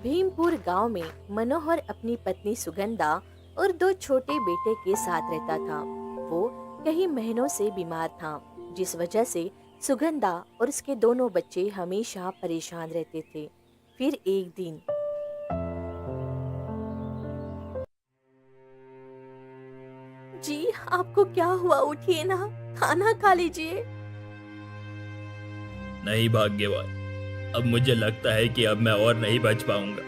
भीमपुर गांव में मनोहर अपनी पत्नी सुगंधा और दो छोटे बेटे के साथ रहता था। वो कई महीनों से बीमार था, जिस वजह से सुगंधा और उसके दोनों बच्चे हमेशा परेशान रहते थे। फिर एक दिन जी, आपको क्या हुआ? उठिए ना, खाना खा लीजिए। नहीं भाग्यवान। अब मुझे लगता है कि अब मैं और नहीं बच पाऊंगा।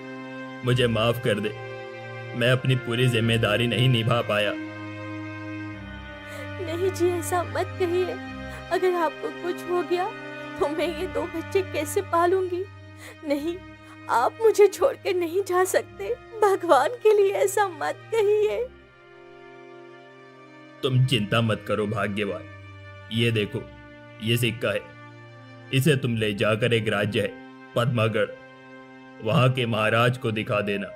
मुझे माफ कर दे। मैं अपनी पूरी जिम्मेदारी नहीं निभा पाया। नहीं जी, ऐसा मत कहिए। अगर आपको कुछ हो गया तो मैं ये दो बच्चे कैसे पालूंगी? नहीं, आप मुझे छोड़कर नहीं जा सकते। भगवान के लिए ऐसा मत कहिए। तुम चिंता मत करो भाग्यवान। ये देखो, ये सिक्का है। इसे तुम ले जाकर एक राज्य है पद्मागढ़, वहां के महाराज को दिखा देना।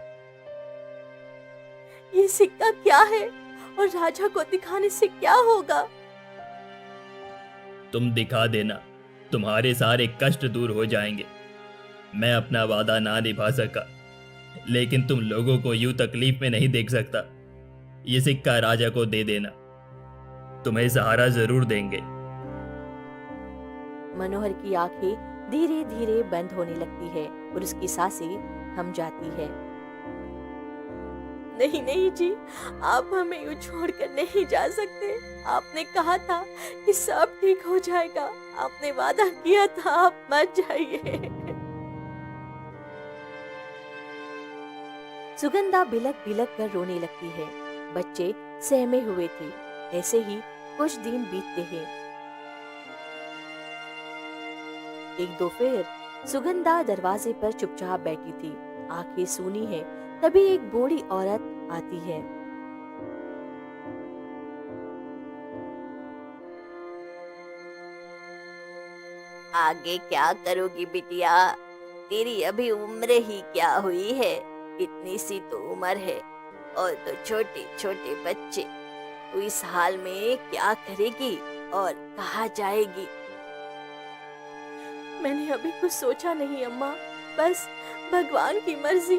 ये सिक्का क्या है और राजा को दिखाने से क्या होगा? तुम दिखा देना, तुम्हारे सारे कष्ट दूर हो जाएंगे। मैं अपना वादा ना निभा सका, लेकिन तुम लोगों को यूं तकलीफ में नहीं देख सकता। ये सिक्का राजा को दे देना, तुम्हें सहारा जरूर देंगे। मनोहर की आंखें धीरे धीरे बंद होने लगती है और उसकी सांसें थम जाती है। नहीं नहीं जी, आप हमें यूं छोड़कर नहीं जा सकते। आपने कहा था कि सब ठीक हो जाएगा। आपने वादा किया था, आप मत जाइए। सुगंधा बिलक बिलक कर रोने लगती है। बच्चे सहमे हुए थे। ऐसे ही कुछ दिन बीतते हैं। एक दोपहर सुगंधा दरवाजे पर चुपचाप बैठी थी, आंखें सूनी है। तभी एक बूढ़ी औरत आती है। आगे क्या करोगी बिटिया? तेरी अभी उम्र ही क्या हुई है? इतनी सी तो उम्र है और तो छोटे छोटे बच्चे। तू इस हाल में क्या करेगी और कहाँ जाएगी? मैंने अभी कुछ सोचा नहीं अम्मा, बस भगवान की मर्जी।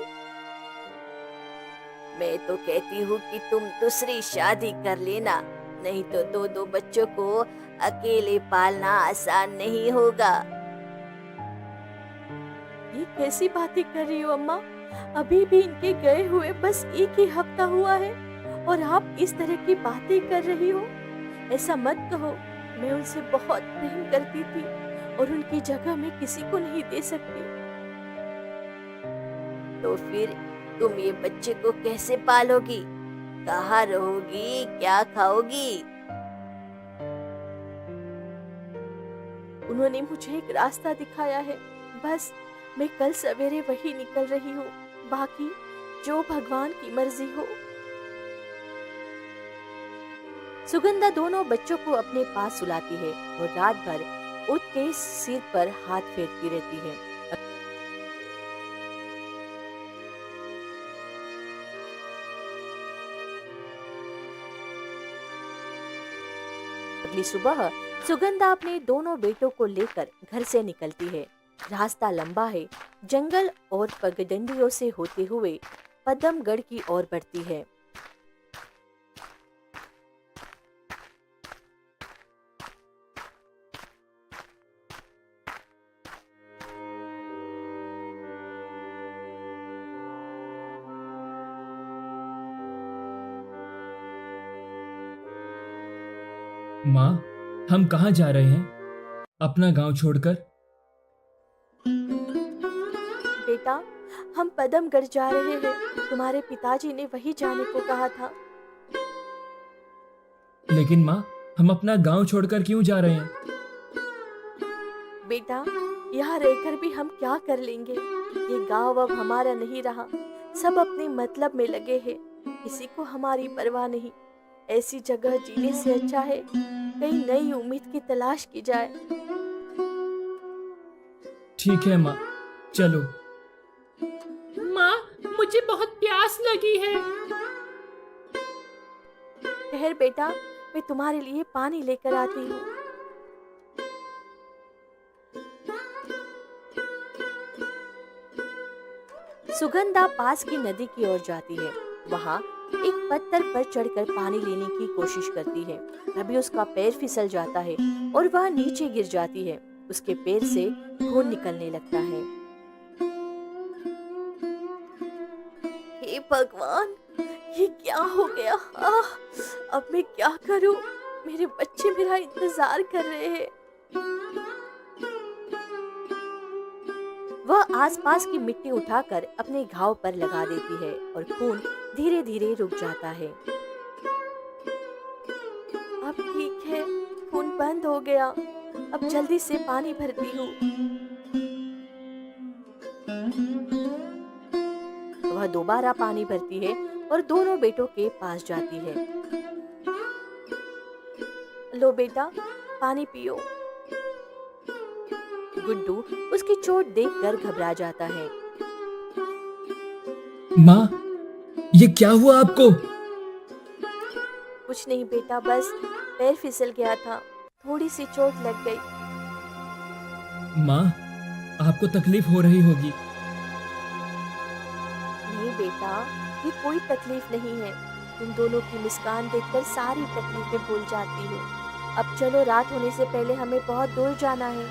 मैं तो कहती हूँ कि तुम दूसरी शादी कर लेना, नहीं तो दो दो बच्चों को अकेले पालना आसान नहीं होगा। ये कैसी बातें कर रही हो अम्मा? अभी भी इनके गए हुए बस एक ही हफ्ता हुआ है और आप इस तरह की बातें कर रही हो। ऐसा मत कहो। मैं उनसे बहुत प्रेम करती थी और उनकी जगह मैं किसी को नहीं दे सकती। तो फिर तुम ये बच्चे को कैसे पालोगी? कहाँ रहोगी? क्या खाओगी? उन्होंने मुझे एक रास्ता दिखाया है, बस मैं कल सवेरे वही निकल रही हूँ। बाकी जो भगवान की मर्जी हो। सुगंधा दोनों बच्चों को अपने पास सुलाती है और रात भर उठ के सिर पर हाथ फेरती रहती है। अगली सुबह सुगंधा अपने दोनों बेटों को लेकर घर से निकलती है। रास्ता लंबा है, जंगल और पगडंडियों से होते हुए पद्मगढ़ की ओर बढ़ती है। माँ, हम कहाँ जा रहे हैं अपना गांव छोड़कर? बेटा, हम पद्मगढ़ जा रहे हैं। तुम्हारे पिताजी ने वही जाने को कहा था। लेकिन माँ, हम अपना गांव छोड़कर क्यों जा रहे हैं? बेटा, यहाँ रहकर भी हम क्या कर लेंगे? ये गांव अब हमारा नहीं रहा। सब अपने मतलब में लगे हैं। किसी को हमारी परवाह नहीं। ऐसी जगह जीने से अच्छा है कहीं नई उम्मीद की तलाश की जाए। ठीक है माँ, चलो। माँ, मुझे बहुत प्यास लगी है। ठहर बेटा, मैं तुम्हारे लिए पानी लेकर आती हूँ। सुगंधा पास की नदी की ओर जाती है। वहाँ एक पत्थर पर चढ़कर पानी लेने की कोशिश करती है। तभी उसका पैर फिसल जाता है और वह नीचे गिर जाती है। उसके पैर से खून निकलने लगता है। हे भगवान, ये क्या हो गया? अब मैं क्या करूं? मेरे बच्चे मेरा इंतजार कर रहे हैं। वह आसपास की मिट्टी उठाकर अपने घाव पर लगा देती है और खून धीरे धीरे रुक जाता है। अब ठीक है, खून बंद हो गया। अब जल्दी से पानी भरती हूँ। वह दोबारा पानी भरती है और दोनों बेटों के पास जाती है। लो बेटा, पानी पियो। गुड्डू उसकी चोट देखकर घबरा जाता है। माँ, ये क्या हुआ आपको? कुछ नहीं बेटा, बस पैर फिसल गया था, थोड़ी सी चोट लग गई। माँ, आपको तकलीफ हो रही होगी। नहीं बेटा, ये कोई तकलीफ नहीं है। तुम दोनों की मुस्कान देखकर सारी तकलीफें भूल जाती हूँ। अब चलो, रात होने से पहले हमें बहुत दूर जाना है।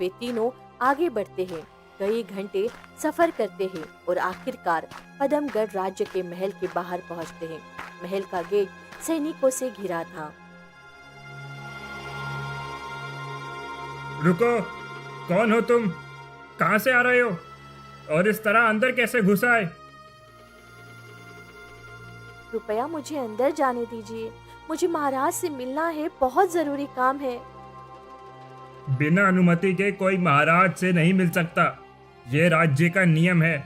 वे तीनों आगे बढ़ते हैं, कई घंटे सफर करते हैं और आखिरकार पदमगढ़ राज्य के महल के बाहर पहुंचते हैं। महल का गेट सैनिकों से घिरा था। रुको, कौन हो तुम? कहाँ से आ रहे हो और इस तरह अंदर कैसे घुस आए? कृपया मुझे अंदर जाने दीजिए। मुझे महाराज से मिलना है, बहुत जरूरी काम है। बिना अनुमति के कोई महाराज से नहीं मिल सकता, ये राज्य का नियम है।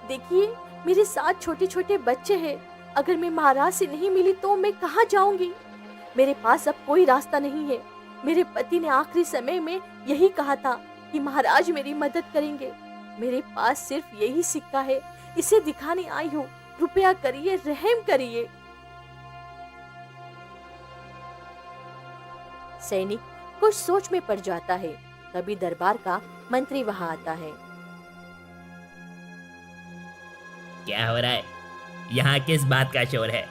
देखिए, मेरे साथ छोटे छोटे बच्चे हैं। अगर मैं महाराज से नहीं मिली तो मैं कहाँ जाऊंगी? मेरे पास अब कोई रास्ता नहीं है। मेरे पति ने आखिरी समय में यही कहा था कि महाराज मेरी मदद करेंगे। मेरे पास सिर्फ यही सिक्का है, इसे दिखाने आई हूँ। कृपया करिए, रहम करिए। सैनिक कुछ सोच में पड़ जाता है। तभी दरबार का मंत्री वहां आता है। क्या हो रहा है? यहाँ किस बात का शोर है?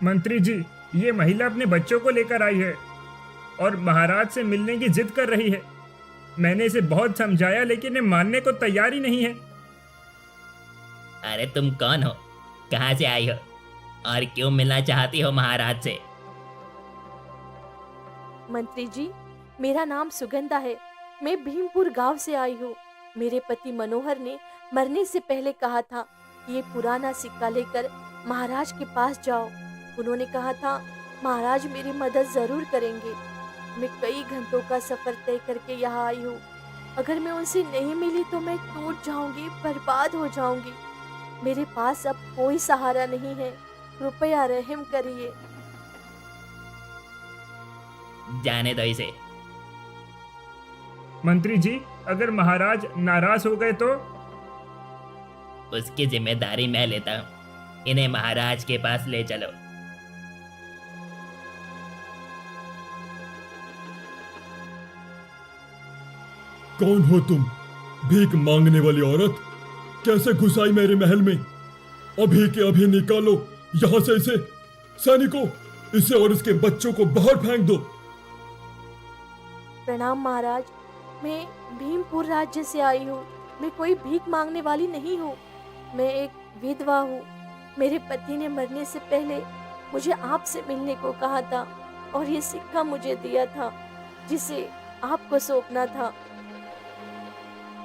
मंत्री जी, ये महिला अपने बच्चों को लेकर आई है और महाराज से मिलने की जिद कर रही है। मैंने इसे बहुत समझाया लेकिन ये मानने को तैयार ही नहीं है। अरे तुम कौन हो? कहाँ से आई हो? और क्यों मिलना चाहती हो महाराज से? मंत्री जी, मेरा नाम सुगंधा है। मैं भीमपुर गांव से आई हूँ। मेरे पति मनोहर ने मरने से पहले कहा था कि ये पुराना सिक्का लेकर महाराज के पास जाओ। उन्होंने कहा था महाराज मेरी मदद जरूर करेंगे। मैं कई घंटों का सफर तय करके यहाँ आई हूँ। अगर मैं उनसे नहीं मिली तो मैं टूट जाऊंगी, बर्बाद हो जाऊंगी। मेरे पास अब कोई सहारा नहीं है। कृपया रहम करिए। जाने दो इसे। मंत्री जी, अगर महाराज नाराज हो गए तो? उसकी जिम्मेदारी मैं लेता हूँ। इन्हें महाराज के पास ले चलो। कौन हो तुम? भीख मांगने वाली औरत, कैसे घुस आई मेरे महल में? अभी के अभी निकालो यहाँ से इसे। सैनिकों, इसे और इसके बच्चों को बाहर फेंक दो। प्रणाम महाराज, मैं भीमपुर राज्य से आई हूँ। मैं कोई भीख मांगने वाली नहीं हूँ। मैं एक विधवा हूँ। मेरे पति ने मरने से पहले मुझे आपसे मिलने को कहा था और ये सिक्का मुझे दिया था जिसे आपको सौंपना था।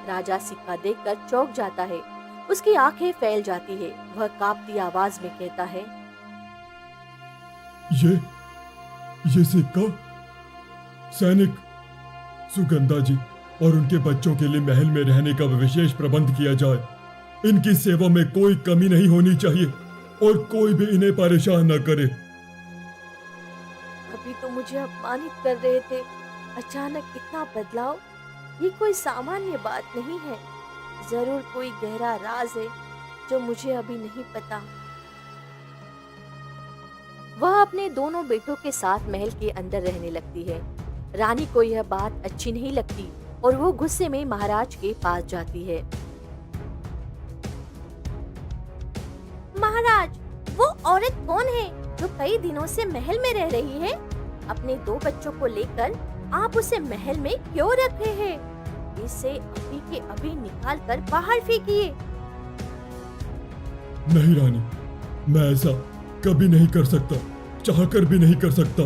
राजा सिक्का देखकर चौंक जाता है। उसकी आंखें फैल जाती है। वह कांपती आवाज में कहता है, ये सिक्का? सैनिक, सुगंधा जी और उनके बच्चों के लिए महल में रहने का विशेष प्रबंध किया जाए। इनकी सेवा में कोई कमी नहीं होनी चाहिए और कोई भी इन्हें परेशान न करे। अभी तो मुझे अपमानित कर रहे थे, अचानक इतना बदलाव? ये कोई सामान्य बात नहीं है। जरूर कोई गहरा राज है। जो मुझे अभी नहीं पता। वह अपने दोनों बेटों के साथ महल के अंदर रहने लगती है। रानी को यह बात अच्छी नहीं लगती और वो गुस्से में महाराज के पास जाती है। महाराज, वो औरत कौन है जो कई दिनों से महल में रह रही है? अपने 2 बच्चों को लेकर आप उसे महल में क्यों रखे हैं? इसे अभी के अभी निकाल कर बाहर फेंकिए। नहीं रानी, मैं ऐसा कभी नहीं कर सकता, चाहकर भी नहीं कर सकता।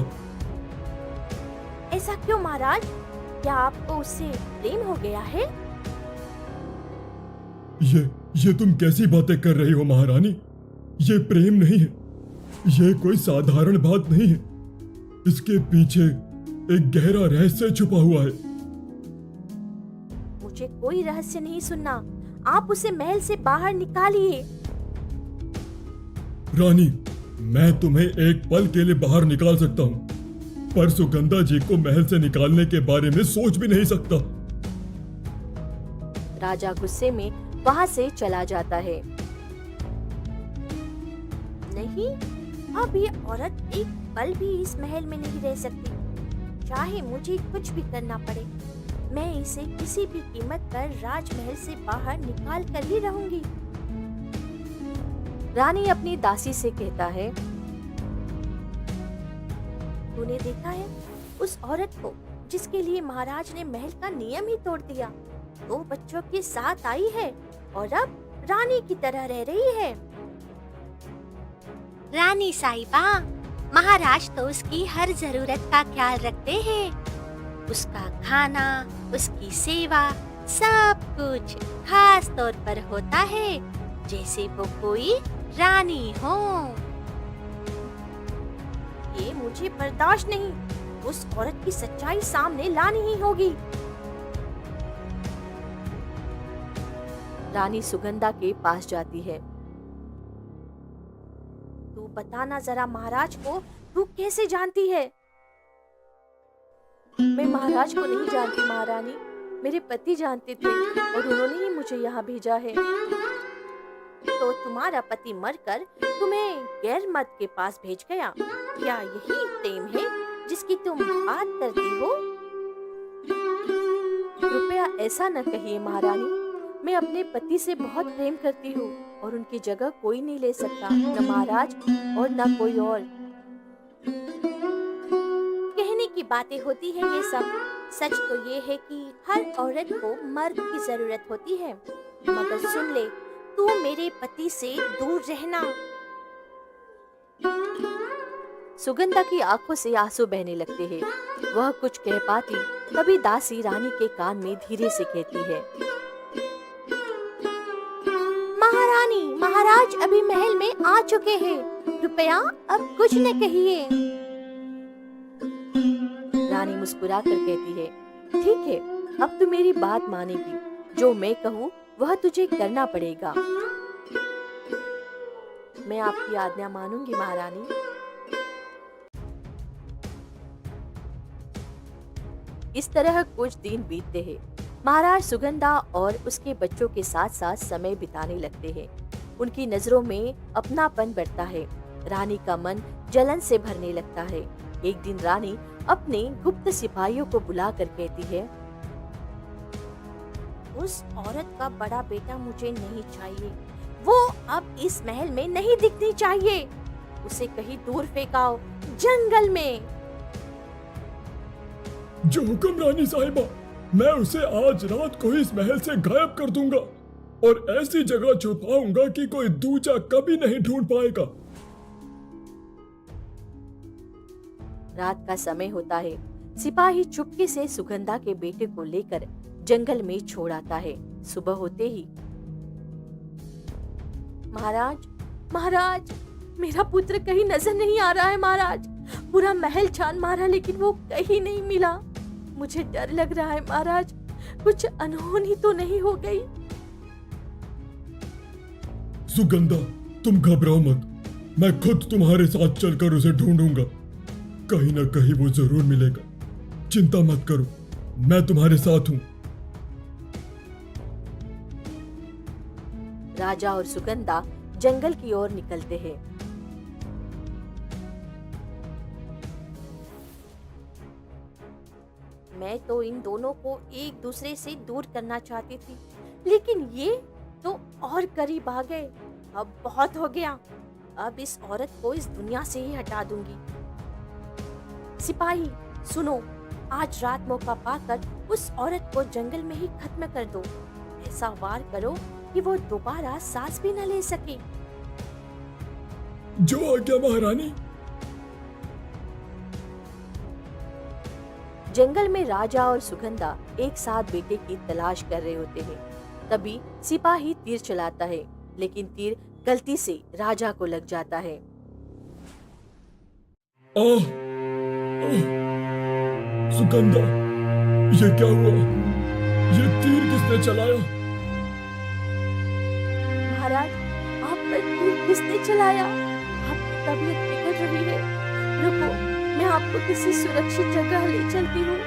ऐसा क्यों महाराज? क्या आपको उससे प्रेम हो गया है? ये तुम कैसी बातें कर रही हो महारानी? ये प्रेम नहीं है, ये कोई साधारण बात नहीं है। इसके पीछे एक गहरा रहस्य छुपा हुआ है। मुझे कोई रहस्य नहीं सुनना। आप उसे महल से बाहर निकालिए। रानी, मैं तुम्हें एक पल के लिए बाहर निकाल सकता हूँ, पर सुगंधा जी को महल से निकालने के बारे में सोच भी नहीं सकता। राजा गुस्से में वहाँ से चला जाता है। नहीं, अब ये औरत एक पल भी इस महल में नहीं रह सकती। चाहे मुझे कुछ भी करना पड़े, मैं इसे किसी भी कीमत पर राजमहल से बाहर निकाल कर ही रहूंगी। रानी अपनी दासी से कहता है, तूने देखा है उस औरत को जिसके लिए महाराज ने महल का नियम ही तोड़ दिया? 2 बच्चों के साथ आई है और अब रानी की तरह रह रही है। रानी साहिबा, महाराज तो उसकी हर जरूरत का ख्याल रखते हैं। उसका खाना, उसकी सेवा, सब कुछ खास तौर पर होता है, जैसे वो कोई रानी हो। ये मुझे बर्दाश्त नहीं। उस औरत की सच्चाई सामने लानी ही होगी। रानी सुगंधा के पास जाती है। तू बताना जरा महाराज को, तू कैसे जानती है? मैं महाराज को नहीं जानती महारानी, मेरे पति जानते थे और उन्होंने ही मुझे यहाँ भेजा है। तो तुम्हारा पति मरकर तुम्हें गैर मर्द के पास भेज गया? क्या यही प्रेम है जिसकी तुम बात करती हो? कृपया ऐसा न कहिए महारानी, मैं अपने पति से बहुत प्रेम करती हूँ और उनकी जगह कोई नहीं ले सकता, न महाराज और न कोई और। कहने की बातें होती है ये सब। सच तो ये है कि हर औरत को मर्द की जरूरत होती है, मगर सुन ले, तू मेरे पति से दूर रहना। सुगंधा की आंखों से आंसू बहने लगते हैं। वह कुछ कह पाती तभी दासी रानी के कान में धीरे से कहती है, महारानी, महाराज अभी महल में आ चुके हैं, कृपया अब कुछ न कहिए। रानी मुस्कुरा कर कहती है, ठीक है, अब तू मेरी बात मानेगी। जो मैं कहूँ वह तुझे करना पड़ेगा। मैं आपकी आज्ञा मानूंगी महारानी। इस तरह कुछ दिन बीतते हैं। महाराज सुगंधा और उसके बच्चों के साथ साथ समय बिताने लगते हैं। उनकी नजरों में अपनापन बढ़ता है। रानी का मन जलन से भरने लगता है। एक दिन रानी अपने गुप्त सिपाहियों को बुलाकर कहती है, उस औरत का बड़ा बेटा मुझे नहीं चाहिए। वो अब इस महल में नहीं दिखनी चाहिए। उसे कहीं दूर फेंकाओ, जंगल में। जो हुक्म रानी साहिबा, मैं उसे आज रात को ही इस महल से गायब कर दूंगा और ऐसी जगह छुपाऊंगा कि कोई दूजा कभी नहीं ढूंढ पाएगा। रात का समय होता है। सिपाही चुपके से सुगंधा के बेटे को लेकर जंगल में छोड़ आता है। सुबह होते ही, महाराज, महाराज, मेरा पुत्र कहीं नजर नहीं आ रहा है महाराज। पूरा महल छान मारा लेकिन वो कहीं नहीं मिला। मुझे डर लग रहा है महाराज, कुछ अनहोनी तो नहीं हो गई? सुगंधा, तुम घबराओ मत, मैं खुद तुम्हारे साथ चलकर उसे ढूंढूंगा। कहीं ना कहीं वो जरूर मिलेगा। चिंता मत करो, मैं तुम्हारे साथ हूं। राजा और सुगंधा जंगल की ओर निकलते हैं। मैं तो इन दोनों को एक दूसरे से दूर करना चाहती थी, लेकिन ये तो और करीब आ गए। अब बहुत हो गया, अब इस औरत को इस दुनिया से ही हटा दूंगी। सिपाही सुनो, आज रात मौका पाकर उस औरत को जंगल में ही खत्म कर दो। ऐसा वार करो कि वो दोबारा सांस भी न ले सके। जो आज्ञा महारानी। जंगल में राजा और सुगंधा एक साथ बेटे की तलाश कर रहे होते हैं। तभी सिपाही तीर चलाता है, लेकिन तीर गलती से राजा को लग जाता है। आह, आह, सुगंधा, ये क्या हुआ? ये तीर किसने चलाया? महाराज, आप पर तीर किसने चलाया? आपकी तबीयत बिगड़ रही है। रुको, मैं आपको किसी सुरक्षित जगह ले चलती हूँ।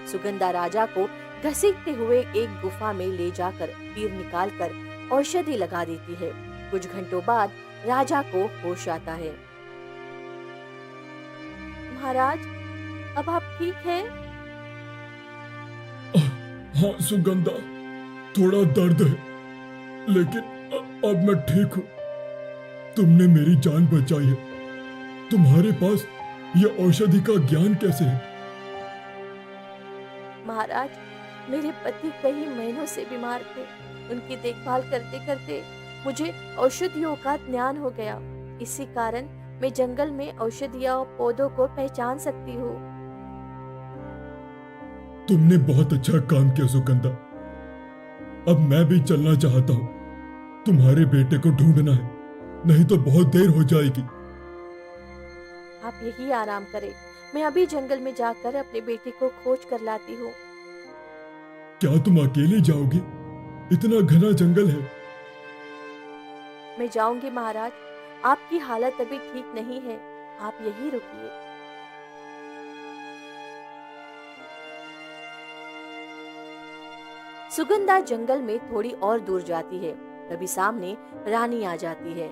सुगंधा राजा को घसीटते हुए एक गुफा में ले जाकर तीर निकालकर औषधि लगा देती है। कुछ घंटों बाद राजा को होश आता है। महाराज, अब आप ठीक हैं? हाँ सुगंधा, थोड़ा दर्द है, लेकिन अब मैं ठीक हूँ। तुमने मेरी जान बचाई है। तुम्हारे पास ये औषधि का ज्ञान कैसे है? महाराज, मेरे पति कई महीनों से बीमार थे। उनकी देखभाल करते करते मुझे औषधियों का ज्ञान हो गया। इसी कारण मैं जंगल में औषधियों और पौधों को पहचान सकती हूँ। तुमने बहुत अच्छा काम किया सुगंधा। अब मैं भी चलना चाहता हूँ। तुम्हारे बेटे को ढूंढना है, नहीं तो बहुत देर हो जाएगी। आप यही आराम करें, मैं अभी जंगल में जाकर अपने बेटे को खोज कर लाती हूँ। क्या तुम अकेले जाओगी? इतना घना जंगल है। मैं जाऊंगी महाराज, आपकी हालत अभी ठीक नहीं है, आप यही रुकिए। सुगंधा जंगल में थोड़ी और दूर जाती है। तभी सामने रानी आ जाती है।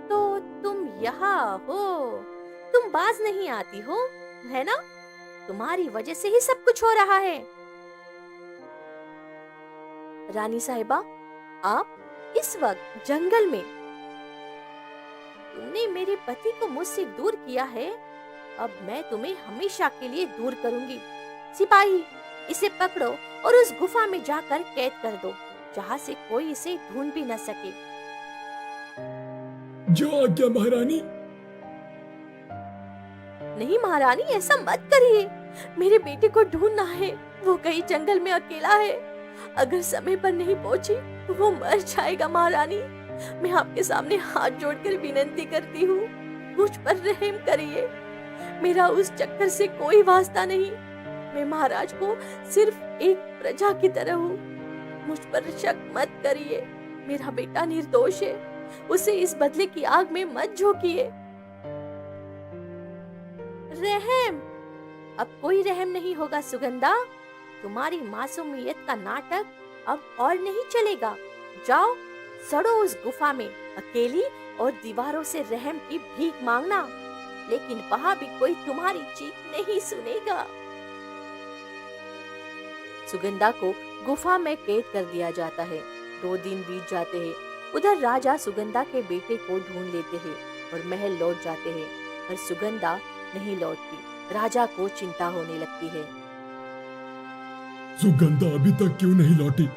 तो तुम यहाँ हो? तुम बाज नहीं आती हो, है ना? तुम्हारी वजह से ही सब कुछ हो रहा है। रानी साहिबा, आप इस वक्त जंगल में? तुमने मेरे पति को मुझसे दूर किया है, अब मैं तुम्हें हमेशा के लिए दूर करूंगी। सिपाही, इसे पकड़ो और उस गुफा में जाकर कैद कर दो, जहाँ से कोई इसे ढूंढ भी न सके। जो आज्ञा महारानी। नहीं महारानी, ऐसा मत करिए। मेरे बेटे को ढूंढना है, वो कहीं जंगल में अकेला है। अगर समय पर नहीं पहुंची तो वो मर जाएगा। महारानी, मैं आपके सामने हाथ जोड़कर विनती करती हूँ, मुझ पर रहम करिए। मेरा उस चक्कर से कोई वास्ता नहीं। मैं महाराज को सिर्फ एक प्रजा की तरह हूँ। मुझ पर शक मत करिए। मेरा बेटा निर्दोष है, उसे इस बदले की आग में मत झोंकिए। रहम? अब कोई रहम नहीं होगा सुगंधा। तुम्हारी मासूमियत का नाटक अब और नहीं चलेगा। जाओ, सड़ो उस गुफा में अकेली और दीवारों से रहम की भीख मांगना, लेकिन वहां भी कोई तुम्हारी चीख नहीं सुनेगा। सुगंधा को गुफा में कैद कर दिया जाता है। 2 दिन बीत जाते हैं। उधर राजा सुगंधा के बेटे को ढूंढ लेते हैं और महल लौट जाते हैं, पर सुगंधा नहीं लौटती। राजा को चिंता होने लगती है। सुगंधा अभी तक क्यों नहीं लौटी?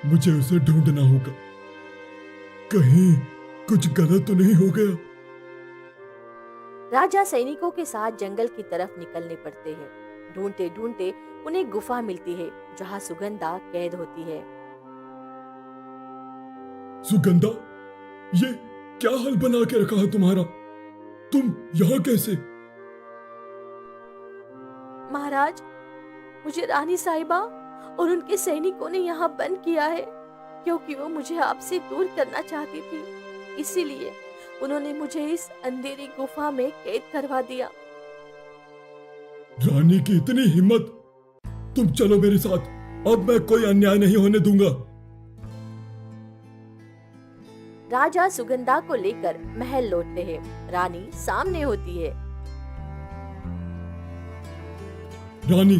मुझे उसे ढूंढना होगा। कहीं कुछ गलत तो नहीं हो गया? राजा सैनिकों के साथ जंगल की तरफ निकलने पड़ते हैं। ढूंढते ढूंढते उन्हें गुफा मिलती है, जहाँ सुगंधा कैद होती है। सुगंधा, ये क्या हाल बना के रखा है तुम्हारा? तुम यहाँ कैसे? महाराज, मुझे रानी साहिबा और उनके सैनिकों ने यहाँ बंद किया है, क्योंकि वो मुझे आपसे दूर करना चाहती थी। इसीलिए उन्होंने मुझे इस अंधेरी गुफा में कैद करवा दिया। रानी की इतनी हिम्मत तुम चलो मेरे साथ, अब मैं कोई अन्याय नहीं होने दूंगा। राजा सुगंधा को लेकर महल लौटते हैं। रानी सामने होती है। रानी,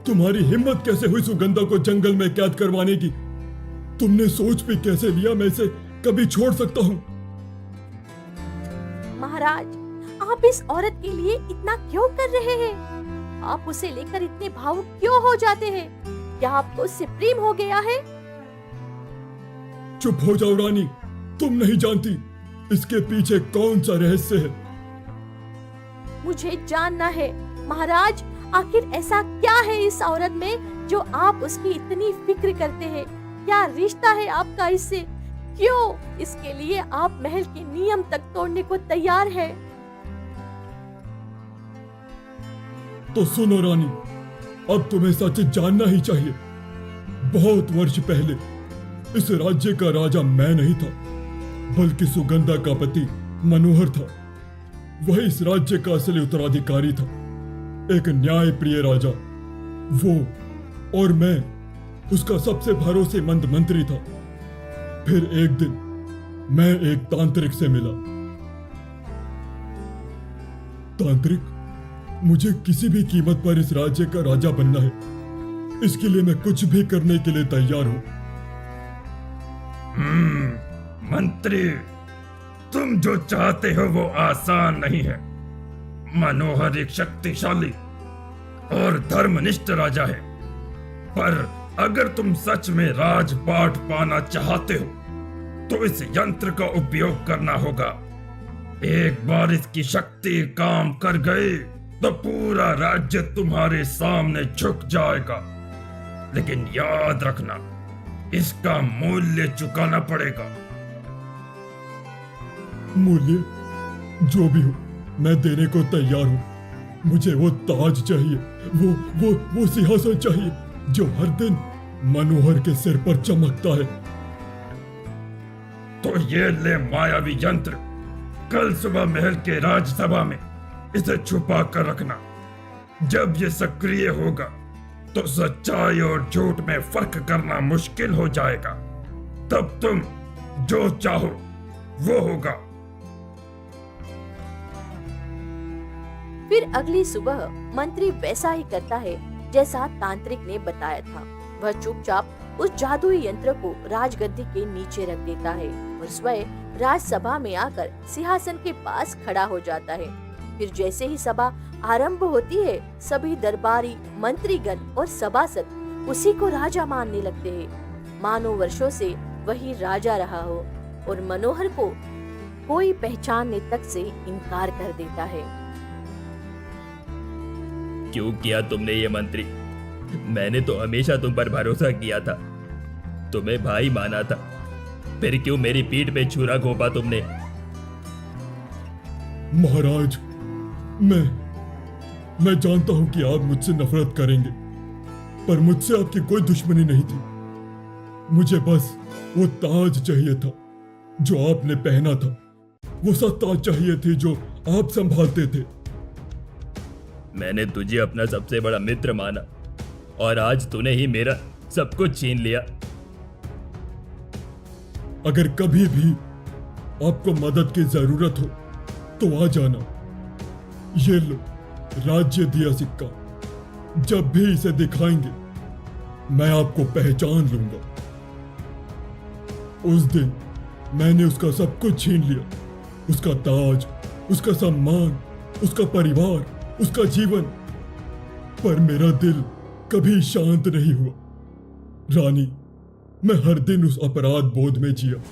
तुम्हारी हिम्मत कैसे हुई सुगंधा को जंगल में कैद करवाने की? तुमने सोच भी कैसे लिया मैं इसे कभी छोड़ सकता हूँ? महाराज, आप इस औरत के लिए इतना क्यों कर रहे हैं? आप उसे लेकर इतने भावुक क्यों हो जाते हैं? क्या आपको उससे प्रेम हो गया है? चुप हो जाओ रानी, तुम नहीं जानती इसके पीछे कौन सा रहस्य है। मुझे जानना है महाराज, आखिर ऐसा क्या है इस औरत में जो आप उसकी इतनी फिक्र करते हैं? क्या रिश्ता है आपका इससे? क्यों इसके लिए आप महल के नियम तक तोड़ने को तैयार हैं? तो सुनो रानी, अब तुम्हें सच जानना ही चाहिए। बहुत वर्ष पहले इस राज्य का राजा मैं नहीं था, बल्कि सुगंधा का पति मनोहर था। वही इस राज्य का असली उत्तराधिकारी था, एक न्यायप्रिय राजा। वो और मैं उसका सबसे भरोसेमंद मंत्री था। फिर एक दिन मैं एक तांत्रिक से मिला। तांत्रिक, मुझे किसी भी कीमत पर इस राज्य का राजा बनना है। इसके लिए मैं कुछ भी करने के लिए तैयार हूं। मंत्री, तुम जो चाहते हो वो आसान नहीं है। मनोहर एक शक्तिशाली और धर्मनिष्ठ राजा है, पर अगर तुम सच में राजपाट पाना चाहते हो तो इस यंत्र का उपयोग करना होगा। एक बार इसकी शक्ति काम कर गई तो पूरा राज्य तुम्हारे सामने झुक जाएगा। लेकिन याद रखना, इसका मूल्य चुकाना पड़ेगा। मूल्य जो भी हो, मैं देने को तैयार हूं। मुझे वो ताज चाहिए, वो सिंहासन चाहिए जो हर दिन मनोहर के सिर पर चमकता है। तो ये ले मायावी यंत्र, कल सुबह महल के राजसभा में इसे छुपा कर रखना। जब ये सक्रिय होगा तो सच्चाई और झूठ में फर्क करना मुश्किल हो जाएगा। तब तुम जो चाहो वो होगा। फिर अगली सुबह मंत्री वैसा ही करता है जैसा तांत्रिक ने बताया था। वह चुपचाप उस जादुई यंत्र को राजगद्दी के नीचे रख देता है और स्वयं राजसभा में आकर सिंहासन के पास खड़ा हो जाता है। फिर जैसे ही सभा आरंभ होती है, सभी दरबारी, मंत्रीगण और सभासद उसी को राजा मानने लगते हैं, मानो वर्षों से वही राजा रहा हो, और मनोहर को कोई पहचानने तक से इनकार कर देता है। क्यों किया तुमने ये मंत्री? मैंने तो हमेशा तुम पर भरोसा किया था, तुम्हें भाई माना था। फिर क्यों मेरी पीठ पे छुरा घोंपा तुमने? महाराज, मैं जानता हूं कि आप मुझसे नफरत करेंगे, पर मुझसे आपकी कोई दुश्मनी नहीं थी। मुझे बस वो ताज चाहिए था जो आपने पहना था, वो सा ताज चाहिए थी जो आप संभालते थे। मैंने तुझे अपना सबसे बड़ा मित्र माना और आज तूने ही मेरा सब कुछ छीन लिया। अगर कभी भी आपको मदद की जरूरत हो तो आ जाना। ये लो राज्य दिया सिक्का, जब भी इसे दिखाएंगे मैं आपको पहचान लूंगा। उस दिन मैंने उसका सब कुछ छीन लिया, उसका ताज, उसका सम्मान, उसका परिवार, उसका जीवन, पर मेरा दिल कभी शांत नहीं हुआ। रानी, मैं हर दिन उस अपराध बोध में जिया,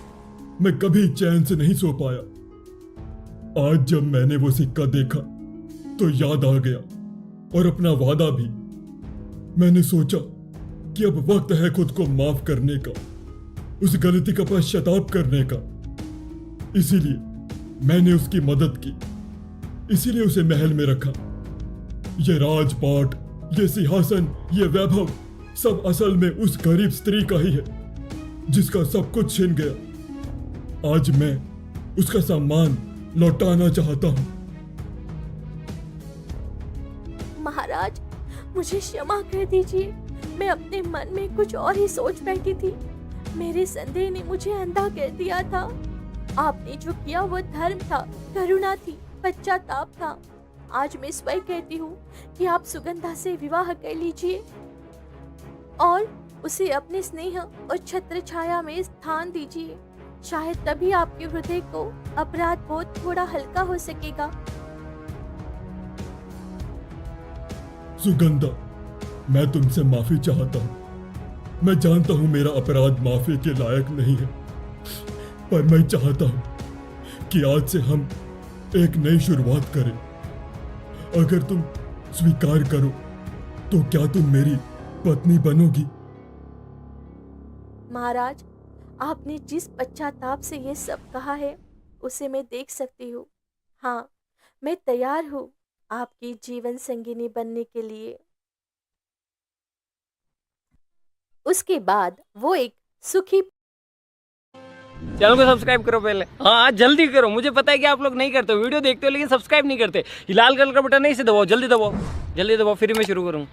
मैं कभी चैन से नहीं सो पाया। आज जब मैंने वो सिक्का देखा तो याद आ गया, और अपना वादा भी। मैंने सोचा कि अब वक्त है खुद को माफ करने का, उस गलती का पश्चाताप करने का। इसीलिए मैंने उसकी मदद की, इसीलिए उसे महल में रखा। ये राजपाट, ये सिंहासन, ये वैभव सब असल में उस गरीब स्त्री का ही है जिसका सब कुछ छिन गया। आज मैं उसका सम्मान लौटाना चाहता हूं। महाराज, मुझे क्षमा कर दीजिए। मैं अपने मन में कुछ और ही सोच बैठी थी। मेरे संदेह ने मुझे अंधा कर दिया था। आपने जो किया वो धर्म था, करुणा थी, पश्चाताप था। आज मैं स्वयं कहती हूँ कि आप सुगंधा से विवाह कर लीजिए और उसे अपने स्नेह और छत्र छाया में स्थान दीजिए। शायद तभी आपके हृदय को अपराध बोध थोड़ा हल्का हो सकेगा। सुगंधा, मैं तुमसे माफी चाहता हूँ। मैं जानता हूँ मेरा अपराध माफी के लायक नहीं है, पर मैं चाहता हूँ कि आज से हम एक नई शुरुआत करें। अगर तुम स्वीकार करो तो क्या तुम मेरी पत्नी बनोगी? महाराज, आपने जिस पश्चाताप से ये सब कहा है उसे मैं देख सकती हूँ। हाँ, मैं तैयार हूँ आपकी जीवन संगिनी बनने के लिए। उसके बाद वो एक सुखी चैनल को सब्सक्राइब करो पहले। हाँ जल्दी करो, मुझे पता है कि आप लोग नहीं करते हो, वीडियो देखते हो लेकिन सब्सक्राइब नहीं करते। ये लाल कलर का बटन है, इसे दबाओ, जल्दी दबाओ, जल्दी दबाओ, फिर मैं शुरू करूँ।